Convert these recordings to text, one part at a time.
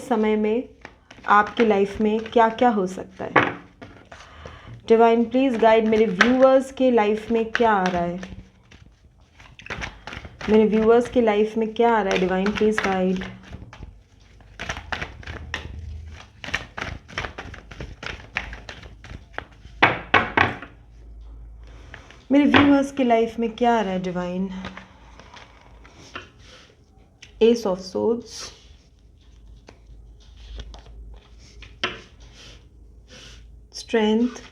समय में आपकी लाइफ में क्या क्या हो सकता है। डिवाइन प्लीज़ गाइड, मेरे व्यूअर्स के लाइफ में क्या आ रहा है, मेरे व्यूअर्स की लाइफ में क्या आ रहा है। Divine please guide. मेरे व्यूअर्स की लाइफ में क्या आ रहा है divine. S of swords, strength,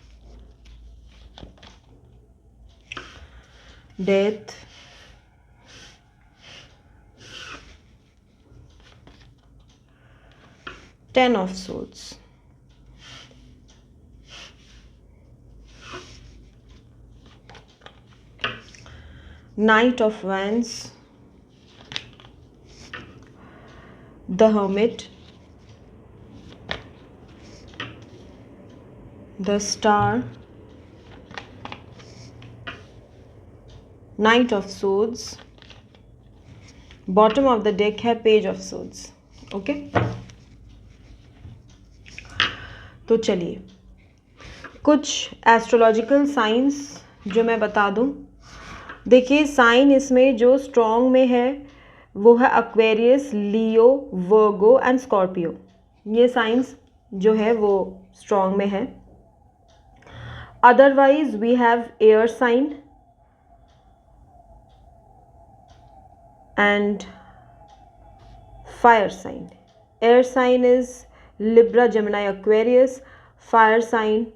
death, ten of swords, Knight of Wands, the Hermit, the Star, Knight of Swords, bottom of the deck है पेज ऑफ Swords। ओके, तो चलिए कुछ एस्ट्रोलॉजिकल साइंस जो मैं बता दूं। देखिए, साइन इसमें जो स्ट्रॉन्ग में है वो है Aquarius, Leo, Virgo and Scorpio. ये साइंस जो है वो स्ट्रॉन्ग में है। Otherwise we have air sign and fire sign. Air sign is Libra, Gemini, Aquarius. Fire sign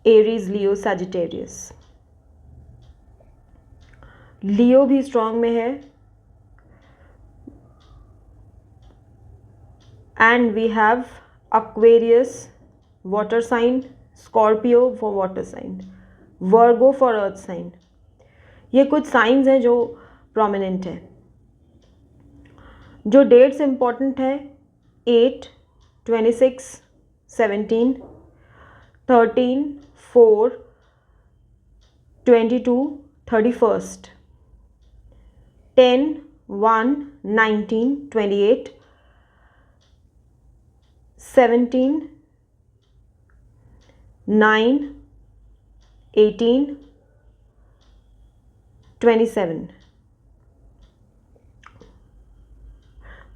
Aries, Leo, Sagittarius. Leo भी स्ट्रॉन्ग में है and we have Aquarius water sign, Scorpio for water sign, Virgo for earth sign. ये कुछ science हैं जो prominent है। जो dates important है 8, 26, 17, 13, 4, 22, 31, 10, 1, 19, 28, 17, 9, 18, 27।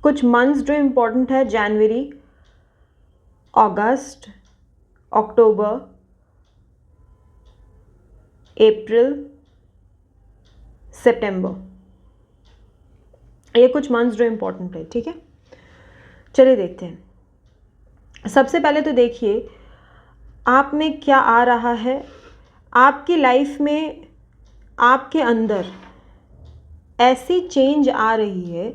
कुछ मंथ्स जो इम्पोर्टेंट है जनवरी, अगस्त, अक्टूबर, अप्रैल, सितंबर। ये कुछ मंथ्स जो इम्पोर्टेंट है। ठीक है, चलिए देखते हैं। सबसे पहले तो देखिए आप में क्या आ रहा है। आपकी लाइफ में, आपके अंदर ऐसी चेंज आ रही है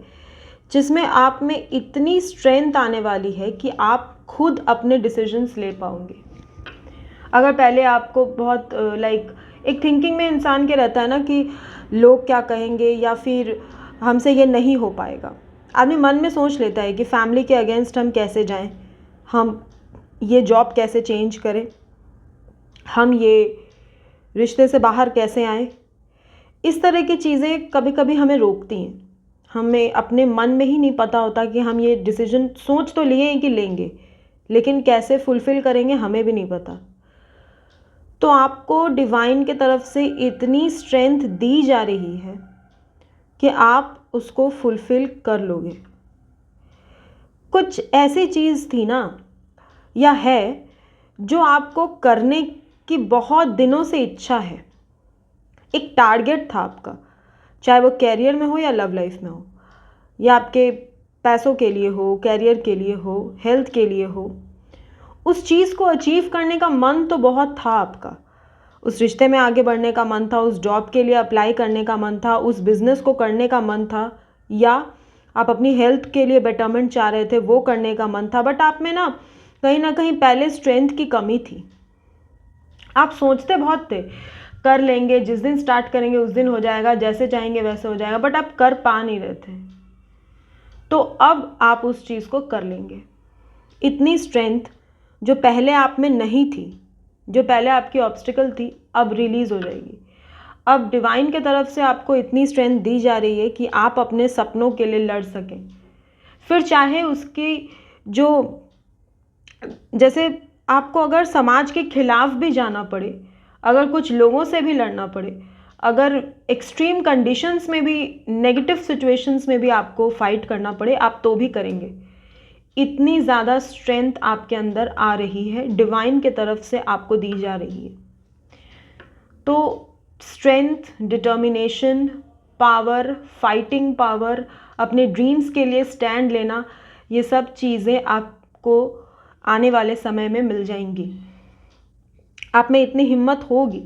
जिसमें आप में इतनी स्ट्रेंथ आने वाली है कि आप खुद अपने डिसीजंस ले पाओगे। अगर पहले आपको बहुत एक थिंकिंग में इंसान के रहता है ना कि लोग क्या कहेंगे या फिर हमसे ये नहीं हो पाएगा। आदमी मन में सोच लेता है कि फैमिली के अगेंस्ट हम कैसे जाएं, हम ये जॉब कैसे चेंज करें, हम ये रिश्ते से बाहर कैसे आएं। इस तरह की चीज़ें कभी कभी हमें रोकती हैं। हमें अपने मन में ही नहीं पता होता कि हम ये डिसीजन सोच तो लिए हैं कि लेंगे, लेकिन कैसे फुलफ़िल करेंगे हमें भी नहीं पता। तो आपको डिवाइन की तरफ से इतनी स्ट्रेंथ दी जा रही है कि आप उसको फुलफ़िल कर लोगे। कुछ ऐसी चीज़ थी ना या है जो आपको करने की बहुत दिनों से इच्छा है, एक टारगेट था आपका, चाहे वो कैरियर में हो या लव लाइफ में हो, या आपके पैसों के लिए हो, कैरियर के लिए हो, हेल्थ के लिए हो। उस चीज़ को अचीव करने का मन तो बहुत था आपका। उस रिश्ते में आगे बढ़ने का मन था, उस जॉब के लिए अप्लाई करने का मन था, उस बिज़नेस को करने का मन था, या आप अपनी हेल्थ के लिए बेटरमेंट चाह रहे थे, वो करने का मन था। बट आप में ना कहीं पहले स्ट्रेंथ की कमी थी। आप सोचते बहुत थे कर लेंगे, जिस दिन स्टार्ट करेंगे उस दिन हो जाएगा, जैसे चाहेंगे वैसे हो जाएगा, बट आप कर पा नहीं रहे थे। तो अब आप उस चीज़ को कर लेंगे। इतनी स्ट्रेंथ जो पहले आप में नहीं थी, जो पहले आपकी ऑब्स्टिकल थी, अब रिलीज़ हो जाएगी। अब डिवाइन की तरफ से आपको इतनी स्ट्रेंथ दी जा रही है कि आप अपने सपनों के लिए लड़ सकें, फिर चाहे उसकी जो, जैसे आपको अगर समाज के खिलाफ भी जाना पड़े, अगर कुछ लोगों से भी लड़ना पड़े, अगर एक्सट्रीम कंडीशंस में भी, नेगेटिव सिचुएशंस में भी आपको फाइट करना पड़े, आप तो भी करेंगे। इतनी ज़्यादा स्ट्रेंथ आपके अंदर आ रही है, डिवाइन के तरफ से आपको दी जा रही है। तो strength, determination, power, fighting power, अपने ड्रीम्स के लिए स्टैंड लेना, ये सब चीज़ें आपको आने वाले समय में मिल जाएंगी। आप में इतनी हिम्मत होगी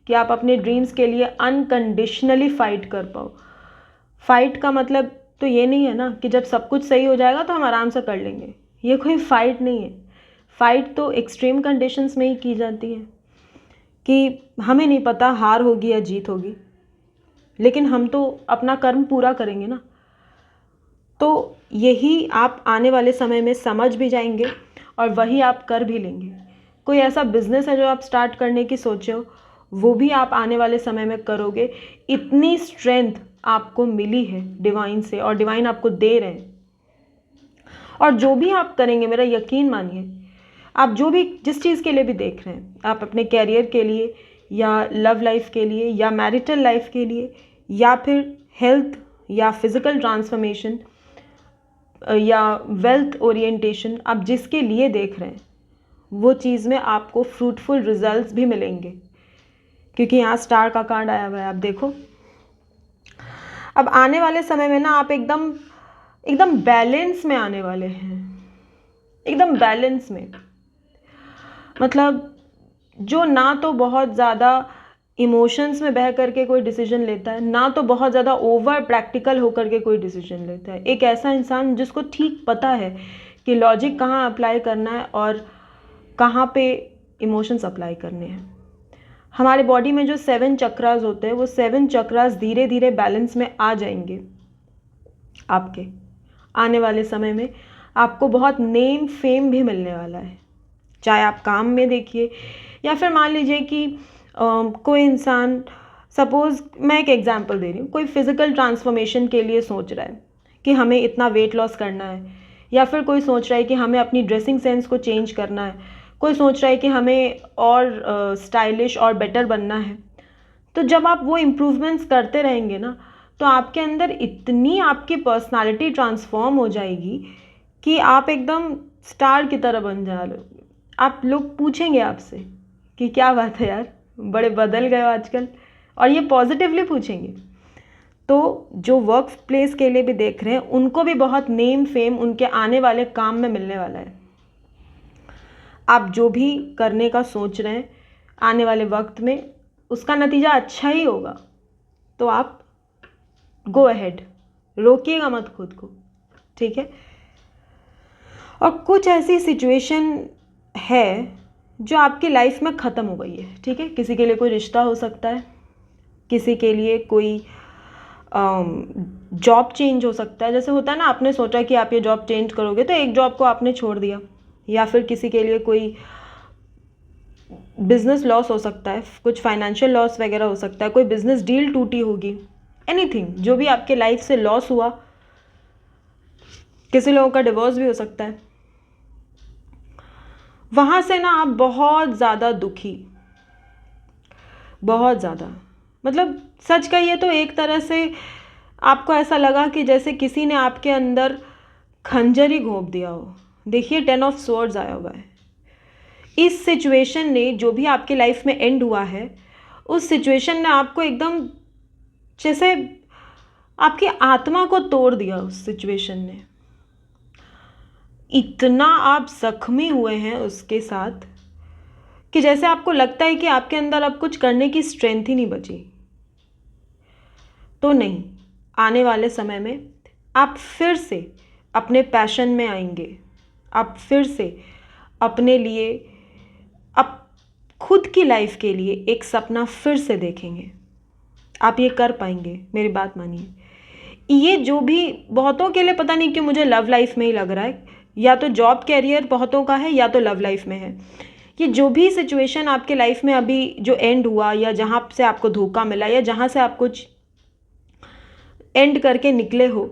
कि आप अपने ड्रीम्स के लिए अनकंडीशनली फ़ाइट कर पाओ। फ़ाइट का मतलब तो ये नहीं है ना कि जब सब कुछ सही हो जाएगा तो हम आराम से कर लेंगे, ये कोई फ़ाइट नहीं है। फ़ाइट तो एक्सट्रीम कंडीशंस में ही की जाती है कि हमें नहीं पता हार होगी या जीत होगी, लेकिन हम तो अपना कर्म पूरा करेंगे ना। तो यही आप आने वाले समय में समझ भी जाएंगे और वही आप कर भी लेंगे। कोई ऐसा बिजनेस है जो आप स्टार्ट करने की सोचे हो, वो भी आप आने वाले समय में करोगे। इतनी स्ट्रेंथ आपको मिली है डिवाइन से, और डिवाइन आपको दे रहे हैं। और जो भी आप करेंगे, मेरा यकीन मानिए, आप जो भी जिस चीज़ के लिए भी देख रहे हैं, आप अपने कैरियर के लिए या लव लाइफ के लिए या मैरिटल लाइफ के लिए या फिर हेल्थ या फिज़िकल ट्रांसफॉर्मेशन या वेल्थ ओरिएंटेशन, आप जिसके लिए देख रहे हैं वो चीज़ में आपको फ्रूटफुल रिजल्ट्स भी मिलेंगे, क्योंकि यहाँ स्टार का कार्ड आया हुआ है। आप देखो, अब आने वाले समय में ना आप एकदम बैलेंस में आने वाले हैं, एकदम बैलेंस में। मतलब जो ना तो बहुत ज़्यादा इमोशंस में बह करके कोई डिसीजन लेता है, ना तो बहुत ज़्यादा ओवर प्रैक्टिकल होकर के कोई डिसीजन लेता है। एक ऐसा इंसान जिसको ठीक पता है कि लॉजिक कहाँ अप्लाई करना है और कहाँ पे इमोशंस अप्लाई करने हैं। हमारे बॉडी में जो 7 चक्रास होते हैं, वो 7 चक्रास धीरे धीरे बैलेंस में आ जाएंगे। आपके आने वाले समय में आपको बहुत नेम फेम भी मिलने वाला है, चाहे आप काम में देखिए या फिर मान लीजिए कि कोई इंसान, सपोज़ मैं एक एग्जांपल दे रही हूँ, कोई फिज़िकल ट्रांसफॉर्मेशन के लिए सोच रहा है कि हमें इतना वेट लॉस करना है, या फिर कोई सोच रहा है कि हमें अपनी ड्रेसिंग सेंस को चेंज करना है, कोई सोच रहा है कि हमें और स्टाइलिश और बेटर बनना है। तो जब आप वो इम्प्रूवमेंट्स करते रहेंगे ना, तो आपके अंदर इतनी आपकी पर्सनालिटी ट्रांसफॉर्म हो जाएगी कि आप एकदम स्टार की तरह बन जा रहे हो। आप लोग पूछेंगे आपसे कि क्या बात है यार, बड़े बदल गए हो आजकल, और ये पॉजिटिवली पूछेंगे। तो जो वर्क प्लेस के लिए भी देख रहे हैं, उनको भी बहुत नेम फेम उनके आने वाले काम में मिलने वाला है। आप जो भी करने का सोच रहे हैं आने वाले वक्त में, उसका नतीजा अच्छा ही होगा। तो आप गो अहेड, रोकिएगा मत खुद को, ठीक है। और कुछ ऐसी सिचुएशन है जो आपकी लाइफ में ख़त्म हो गई है, ठीक है। किसी के लिए कोई रिश्ता हो सकता है, किसी के लिए कोई जॉब चेंज हो सकता है। जैसे होता है ना, आपने सोचा कि आप ये जॉब चेंज करोगे तो एक जॉब को आपने छोड़ दिया, या फिर किसी के लिए कोई बिजनेस लॉस हो सकता है, कुछ फाइनेंशियल लॉस वगैरह हो सकता है, कोई बिजनेस डील टूटी होगी, एनीथिंग जो भी आपके लाइफ से लॉस हुआ। किसी लोगों का डिवोर्स भी हो सकता है। वहाँ से ना आप बहुत ज़्यादा दुखी, बहुत ज़्यादा, मतलब सच कहिए तो एक तरह से आपको ऐसा लगा कि जैसे किसी ने आपके अंदर खंजर ही घोंप दिया हो। देखिए 10 ऑफ स्वॉर्ड्स आया हुआ है। इस सिचुएशन ने, जो भी आपके लाइफ में एंड हुआ है, उस सिचुएशन ने आपको एकदम जैसे आपकी आत्मा को तोड़ दिया। उस सिचुएशन ने इतना आप जख्मी हुए हैं उसके साथ कि जैसे आपको लगता है कि आपके अंदर अब कुछ करने की स्ट्रेंथ ही नहीं बची। तो नहीं, आने वाले समय में आप फिर से अपने पैशन में आएंगे, आप फिर से अपने लिए, आप खुद की लाइफ के लिए एक सपना फिर से देखेंगे। आप ये कर पाएंगे, मेरी बात मानिए। ये जो भी बहुतों के लिए, पता नहीं क्यों मुझे लव लाइफ में ही लग रहा है, या तो जॉब कैरियर बहुतों का है या तो लव लाइफ में है। ये जो भी सिचुएशन आपके लाइफ में अभी जो एंड हुआ, या जहाँ से आपको धोखा मिला, या जहाँ से आप कुछ एंड करके निकले हो,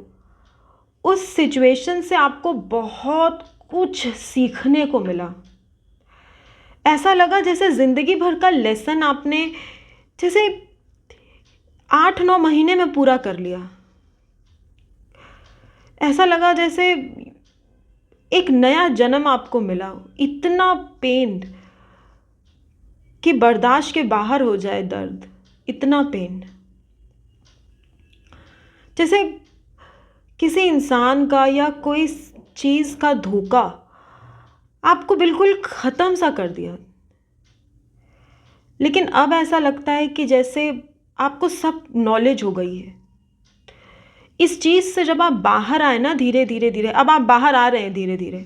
उस सिचुएशन से आपको बहुत कुछ सीखने को मिला। ऐसा लगा जैसे ज़िंदगी भर का लेसन आपने जैसे 8-9 महीने में पूरा कर लिया। ऐसा लगा जैसे एक नया जन्म आपको मिला। इतना पेन कि बर्दाश्त के बाहर हो जाए दर्द, इतना पेन। जैसे किसी इंसान का या कोई चीज़ का धोखा आपको बिल्कुल ख़त्म सा कर दिया। लेकिन अब ऐसा लगता है कि जैसे आपको सब नॉलेज हो गई है। इस चीज़ से जब आप बाहर आए ना, धीरे धीरे अब आप बाहर आ रहे हैं, धीरे धीरे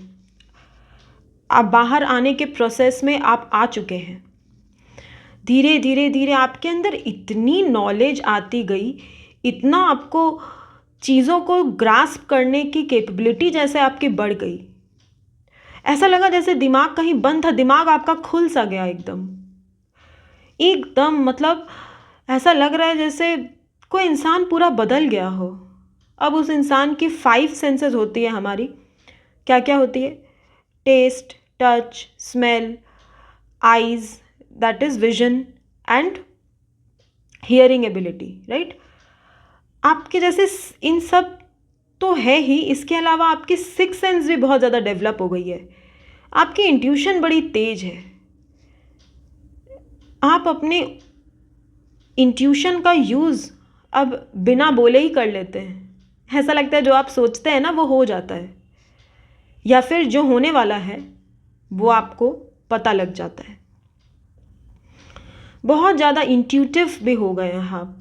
आप बाहर आने के प्रोसेस में आप आ चुके हैं। धीरे धीरे आपके अंदर इतनी नॉलेज आती गई, इतना आपको चीज़ों को ग्रास्प करने की कैपेबिलिटी जैसे आपकी बढ़ गई। ऐसा लगा जैसे दिमाग कहीं बंद था, दिमाग आपका खुल सा गया एकदम एकदम। मतलब ऐसा लग रहा है जैसे कोई इंसान पूरा बदल गया हो। अब उस इंसान की 5 सेंसेस होती है हमारी। क्या क्या होती है? Taste, touch, smell, eyes, that is vision, and hearing ability, right. आपके जैसे इन सब तो है ही, इसके अलावा आपकी 6 सेंस भी बहुत ज़्यादा डेवलप हो गई है। आपकी इंट्यूशन बड़ी तेज है। आप अपने इंट्यूशन का यूज़ अब बिना बोले ही कर लेते हैं। ऐसा लगता है जो आप सोचते हैं ना वो हो जाता है, या फिर जो होने वाला है वो आपको पता लग जाता है। बहुत ज़्यादा इंट्यूटिव भी हो गए हैं आप।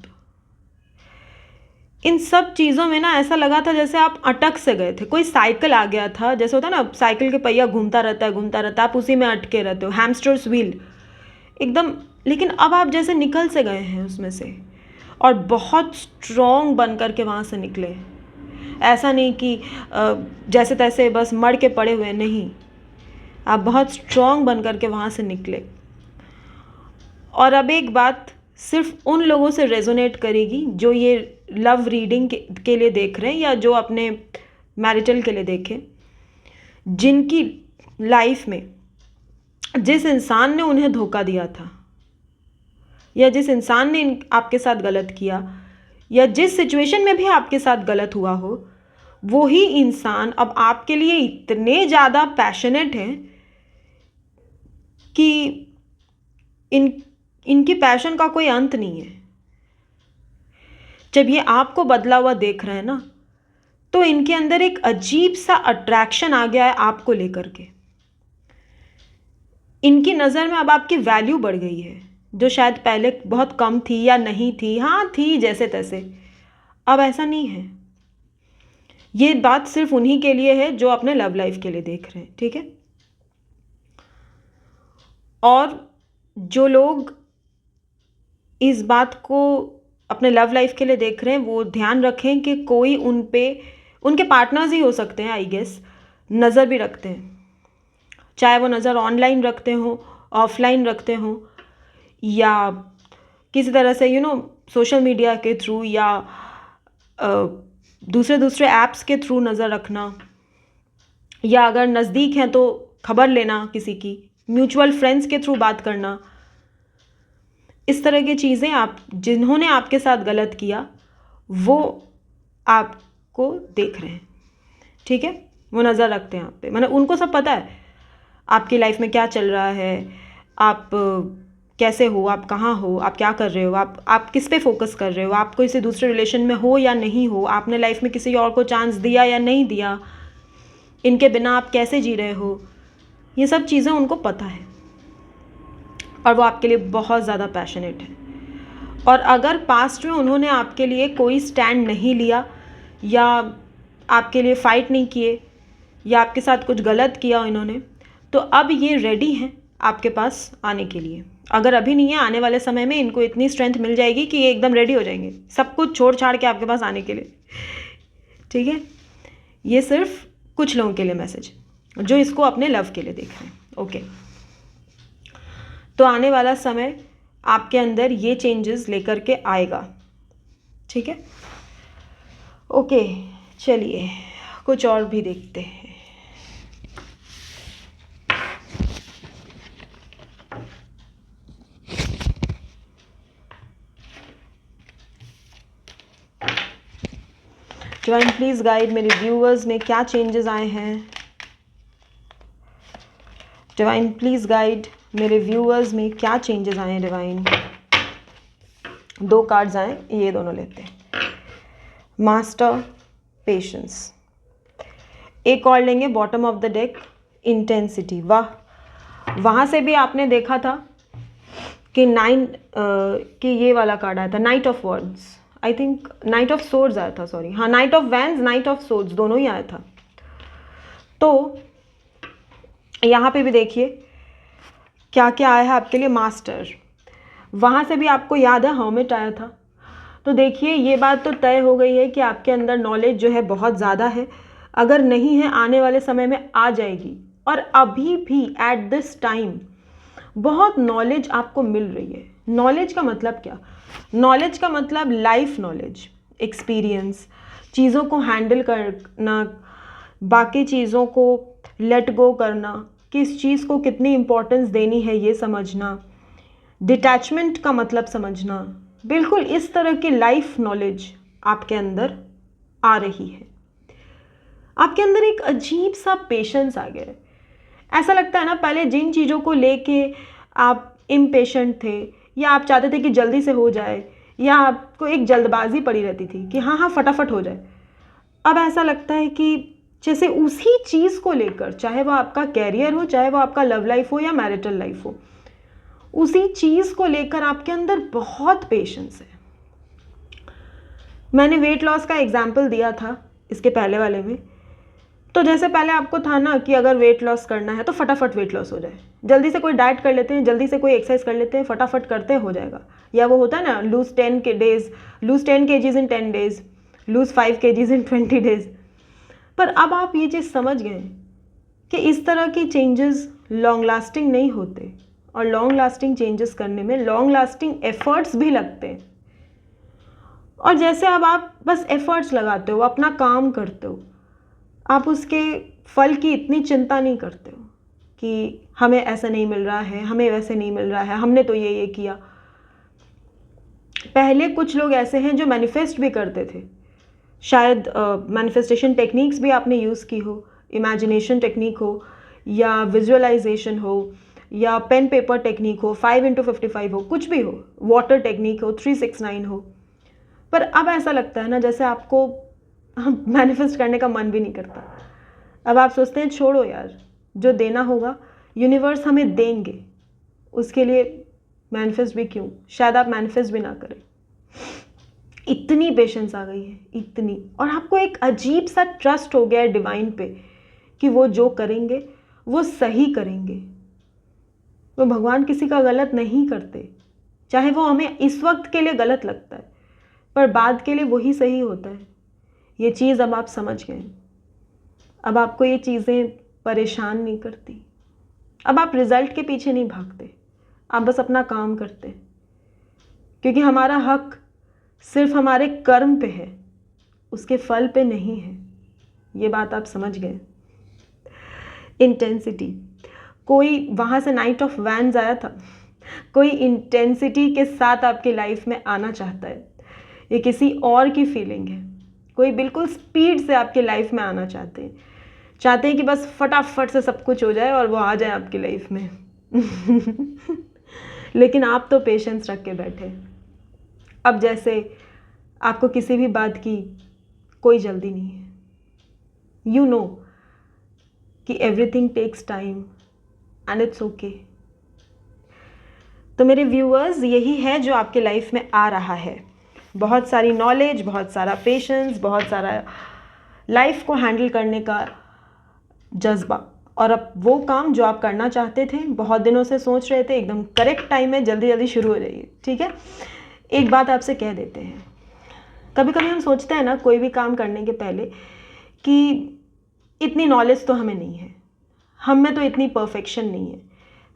इन सब चीज़ों में ना ऐसा लगा था जैसे आप अटक से गए थे। कोई साइकिल आ गया था, जैसे होता है ना साइकिल के पहिया घूमता रहता है, आप उसी में अटके रहते हो, हैमस्टर्स व्हील एकदम। लेकिन अब आप जैसे निकल से गए हैं उसमें से, और बहुत स्ट्रॉन्ग बन कर के वहाँ से निकले। ऐसा नहीं कि जैसे तैसे बस मर के पड़े हुए, नहीं, आप बहुत स्ट्रॉन्ग बन कर के वहाँ से निकले। और अब एक बात सिर्फ उन लोगों से रेजोनेट करेगी जो ये लव रीडिंग के लिए देख रहे हैं, या जो अपने मैरिटल के लिए देखें, जिनकी लाइफ में जिस इंसान ने उन्हें धोखा दिया था, या जिस इंसान ने आपके साथ गलत किया, या जिस सिचुएशन में भी आपके साथ गलत हुआ हो, वो ही इंसान अब आपके लिए इतने ज़्यादा पैशनेट हैं कि इनकी पैशन का कोई अंत नहीं है। जब ये आपको बदला हुआ देख रहे हैं ना, तो इनके अंदर एक अजीब सा अट्रैक्शन आ गया है आपको लेकर के। इनकी नज़र में अब आपकी वैल्यू बढ़ गई है, जो शायद पहले बहुत कम थी या नहीं थी, हाँ थी जैसे तैसे, अब ऐसा नहीं है। ये बात सिर्फ उन्हीं के लिए है जो अपने लव लाइफ के लिए देख रहे हैं, ठीक है। और जो लोग इस बात को अपने लव लाइफ के लिए देख रहे हैं, वो ध्यान रखें कि कोई उन पे, उनके पार्टनर्स ही हो सकते हैं आई गेस, नज़र भी रखते हैं। चाहे वो नज़र ऑनलाइन रखते हो, ऑफलाइन रखते हो, या किसी तरह से सोशल मीडिया के थ्रू, या दूसरे ऐप्स के थ्रू नज़र रखना, या अगर नज़दीक हैं तो खबर लेना किसी की, म्यूचुअल फ्रेंड्स के थ्रू बात करना। इस तरह की चीज़ें, आप जिन्होंने आपके साथ गलत किया वो आपको देख रहे हैं, ठीक है, वो नज़र रखते हैं आप पे। मतलब उनको सब पता है आपकी लाइफ में क्या चल रहा है, आप कैसे हो, आप कहाँ हो, आप क्या कर रहे हो, आप किस पे फोकस कर रहे हो, आप किसी दूसरे रिलेशन में हो या नहीं हो, आपने लाइफ में किसी और को चांस दिया या नहीं दिया, इनके बिना आप कैसे जी रहे हो, ये सब चीज़ें उनको पता है। और वो आपके लिए बहुत ज़्यादा पैशनेट है। और अगर पास्ट में उन्होंने आपके लिए कोई स्टैंड नहीं लिया, या आपके लिए फ़ाइट नहीं किए, या आपके साथ कुछ गलत किया इन्होंने, तो अब ये रेडी हैं आपके पास आने के लिए। अगर अभी नहीं है, आने वाले समय में इनको इतनी स्ट्रेंथ मिल जाएगी कि ये एकदम रेडी हो जाएंगे सब कुछ छोड़ छाड़ के आपके पास आने के लिए, ठीक है। ये सिर्फ कुछ लोगों के लिए मैसेज, जो इसको अपने लव के लिए देख रहे हैं, ओके। तो आने वाला समय आपके अंदर ये चेंजेस लेकर के आएगा, ठीक है, ओके। चलिए, कुछ और भी देखते हैं। डिवाइन प्लीज गाइड मेरे व्यूअर्स में क्या चेंजेस आए हैं। डिवाइन प्लीज गाइड मेरे व्यूअर्स में क्या चेंजेस आए हैं। डिवाइन 2 कार्ड्स आए, ये दोनों लेते हैं। Master, patience. एक और लेंगे bottom of the deck, intensity. वाह, वहाँ से भी आपने देखा था कि कि ये वाला कार्ड आया था, night of words. I think night of swords आया था, सॉरी, हाँ, night of wands, night of swords दोनों ही आया था। तो यहाँ पे भी देखिए क्या क्या आया है आपके लिए। मास्टर, वहाँ से भी आपको याद है हर्मिट आया था। तो देखिए ये बात तो तय हो गई है कि आपके अंदर नॉलेज जो है बहुत ज़्यादा है, अगर नहीं है आने वाले समय में आ जाएगी। और अभी भी एट दिस टाइम बहुत नॉलेज आपको मिल रही है। नॉलेज का मतलब क्या? नॉलेज का मतलब लाइफ नॉलेज, एक्सपीरियंस, चीज़ों को हैंडल करना, बाकी चीज़ों को लेट गो करना, किस चीज़ को कितनी इम्पोर्टेंस देनी है ये समझना, डिटैचमेंट का मतलब समझना, बिल्कुल इस तरह की लाइफ नॉलेज आपके अंदर आ रही है। आपके अंदर एक अजीब सा पेशेंस आ गया है। ऐसा लगता है ना, पहले जिन चीज़ों को लेके आप इम्पेशेंट थे या आप चाहते थे कि जल्दी से हो जाए या आपको एक जल्दबाजी पड़ी रहती थी कि हाँ हाँ फटाफट हो जाए, अब ऐसा लगता है कि जैसे उसी चीज़ को लेकर, चाहे वो आपका कैरियर हो, चाहे वो आपका लव लाइफ हो या मैरिटल लाइफ हो, उसी चीज़ को लेकर आपके अंदर बहुत पेशेंस है। मैंने वेट लॉस का एग्जाम्पल दिया था इसके पहले वाले में। तो जैसे पहले आपको था ना कि अगर वेट लॉस करना है तो फटाफट वेट लॉस हो जाए, जल्दी से कोई डाइट कर लेते हैं, जल्दी से कोई एक्सरसाइज कर लेते हैं, फटाफट करते हो जाएगा। या वो होता है ना, लूज 10 kgs इन 10 days, लूज 5 kgs इन 20 days। पर अब आप ये चीज़ समझ गए कि इस तरह की चेंजेस लॉन्ग लास्टिंग नहीं होते, और लॉन्ग लास्टिंग चेंजेस करने में लॉन्ग लास्टिंग एफर्ट्स भी लगते हैं। और जैसे अब आप बस एफर्ट्स लगाते हो, अपना काम करते हो, आप उसके फल की इतनी चिंता नहीं करते हो कि हमें ऐसा नहीं मिल रहा है, हमें वैसे नहीं मिल रहा है, हमने तो ये किया। पहले कुछ लोग ऐसे हैं जो मैनिफेस्ट भी करते थे, शायद मैनिफेस्टेशन टेक्निक्स भी आपने यूज़ की हो, इमेजिनेशन टेक्निक हो या विजुअलाइजेशन हो या पेन पेपर टेक्निक हो, 5x55 हो, कुछ भी हो, वाटर टेक्निक हो, 369 हो। पर अब ऐसा लगता है ना जैसे आपको मैनिफेस्ट करने का मन भी नहीं करता। अब आप सोचते हैं छोड़ो यार, जो देना होगा यूनिवर्स हमें देंगे, उसके लिए मैनिफेस्ट भी क्यों, शायद आप मैनिफेस्ट भी ना करें। इतनी पेशेंस आ गई है, इतनी, और आपको एक अजीब सा ट्रस्ट हो गया है डिवाइन पे कि वो जो करेंगे वो सही करेंगे। वो भगवान किसी का गलत नहीं करते, चाहे वो हमें इस वक्त के लिए गलत लगता है पर बाद के लिए वही सही होता है। ये चीज़ अब आप समझ गए। अब आपको ये चीज़ें परेशान नहीं करती, अब आप रिजल्ट के पीछे नहीं भागते, आप बस अपना काम करते, क्योंकि हमारा हक सिर्फ हमारे कर्म पे है, उसके फल पे नहीं है। ये बात आप समझ गए। इंटेंसिटी, कोई वहाँ से नाइट ऑफ वैंड्स आया था, कोई इंटेंसिटी के साथ आपकी लाइफ में आना चाहता है, ये किसी और की फीलिंग है। कोई बिल्कुल स्पीड से आपकी लाइफ में आना चाहते हैं कि बस फटाफट से सब कुछ हो जाए और वो आ जाए आपकी लाइफ में लेकिन आप तो पेशेंस रख के बैठे। अब जैसे आपको किसी भी बात की कोई जल्दी नहीं है, यू नो कि everything takes time and it's okay. तो मेरे व्यूअर्स, यही है जो आपके लाइफ में आ रहा है। बहुत सारी नॉलेज, बहुत सारा पेशेंस, बहुत सारा लाइफ को हैंडल करने का जज्बा, और अब वो काम जो आप करना चाहते थे, बहुत दिनों से सोच रहे थे, एकदम करेक्ट टाइम में जल्दी जल्दी शुरू हो जाइए। ठीक है, एक बात आपसे कह देते हैं, कभी कभी हम सोचते हैं ना कोई भी काम करने के पहले कि इतनी नॉलेज तो हमें नहीं है, हम में तो इतनी परफेक्शन नहीं है,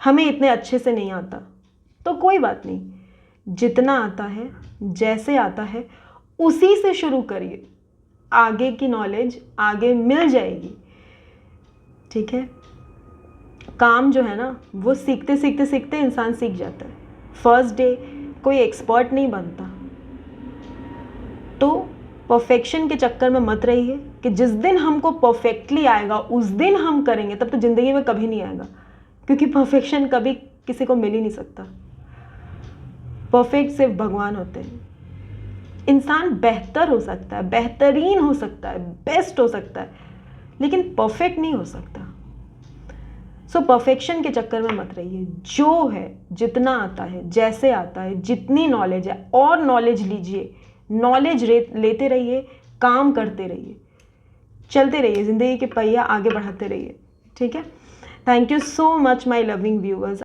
हमें इतने अच्छे से नहीं आता। तो कोई बात नहीं, जितना आता है, जैसे आता है, उसी से शुरू करिए। आगे की नॉलेज आगे मिल जाएगी, ठीक है। काम जो है ना वो सीखते सीखते सीखते इंसान सीख जाता है। फर्स्ट डे कोई एक्सपर्ट नहीं बनता। तो परफेक्शन के चक्कर में मत रहिए कि जिस दिन हमको परफेक्टली आएगा उस दिन हम करेंगे, तब तो ज़िंदगी में कभी नहीं आएगा, क्योंकि परफेक्शन कभी किसी को मिल ही नहीं सकता। परफेक्ट सिर्फ भगवान होते हैं। इंसान बेहतर हो सकता है, बेहतरीन हो सकता है, बेस्ट हो सकता है, लेकिन परफेक्ट नहीं हो सकता। सो परफेक्शन के चक्कर में मत रहिए। जो है, जितना आता है, जैसे आता है, जितनी नॉलेज है और नॉलेज लीजिए, नॉलेज लेते रहिए, काम करते रहिए, चलते रहिए, ज़िंदगी के पहिया आगे बढ़ाते रहिए, ठीक है। Thank you so much my loving viewers.